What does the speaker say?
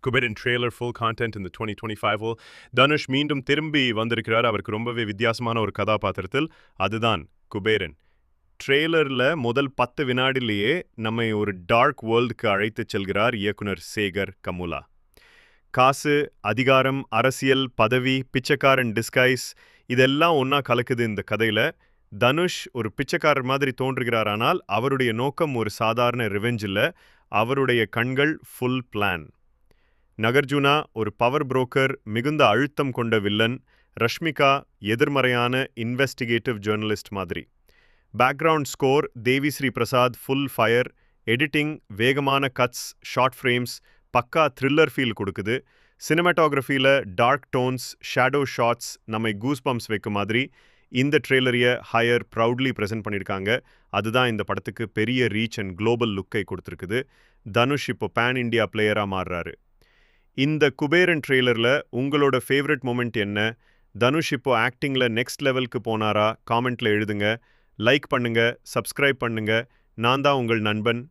Kuberan trailer full content இந்த 2025 தனுஷ் மீண்டும் திரும்பி வந்திருக்கிறார். அவருக்கு ரொம்பவே வித்தியாசமான ஒரு கதாபாத்திரத்தில். அதுதான் குபேரன். ட்ரெய்லரில் முதல் 10 வினாடிலேயே நம்மை ஒரு டார்க் வேர்ல்டுக்கு அழைத்துச் செல்கிறார் இயக்குனர் சேகர் கமுலா. காசு, அதிகாரம், அரசியல், பதவி, பிச்சைக்காரன் டிஸ்கைஸ் இதெல்லாம் ஒன்றா கலக்குது இந்த கதையில். தனுஷ் ஒரு பிச்சைக்காரர் மாதிரி தோன்றுகிறார், ஆனால் அவருடைய நோக்கம் ஒரு சாதாரண ரிவெஞ்ச் இல்லை. அவருடைய கண்கள் ஃபுல் பிளான். நகர்ஜுனா ஒரு பவர் புரோக்கர், மிகுந்த அழுத்தம் கொண்ட வில்லன். ரஷ்மிகா எதிர்மறையான இன்வெஸ்டிகேட்டிவ் ஜேர்னலிஸ்ட் மாதிரி. Background score Devi Sri Prasad full fire. Editing வேகமான கட்ஸ், ஷார்ட் ஃப்ரேம்ஸ், பக்கா த்ரில்லர் ஃபீல் கொடுக்குது. சினிமாட்டோகிராஃபியில் டார்க் டோன்ஸ், ஷேடோ ஷாட்ஸ் நம்மை கூஸ் பம்ப்ஸ் வைக்கும் மாதிரி இந்த ட்ரெய்லரையை ஹையர் ப்ரௌட்லி ப்ரெசென்ட் பண்ணியிருக்காங்க. அதுதான் இந்த படத்துக்கு பெரிய ரீச் அண்ட் குளோபல் லுக்கை கொடுத்துருக்குது. தனுஷ் இப்போ பேன் இண்டியா பிளேயராக மாறுறாரு. இந்த குபேரன் ட்ரெய்லரில் உங்களோட ஃபேவரட் மொமெண்ட் என்ன? தனுஷ் இப்போ ஆக்டிங்கில் நெக்ஸ்ட் லெவலுக்கு போனாரா? காமெண்ட்டில் எழுதுங்க. லைக் பண்ணுங்க, சப்ஸ்கிரைப் பண்ணுங்க. நான் தான் உங்கள் நண்பன்.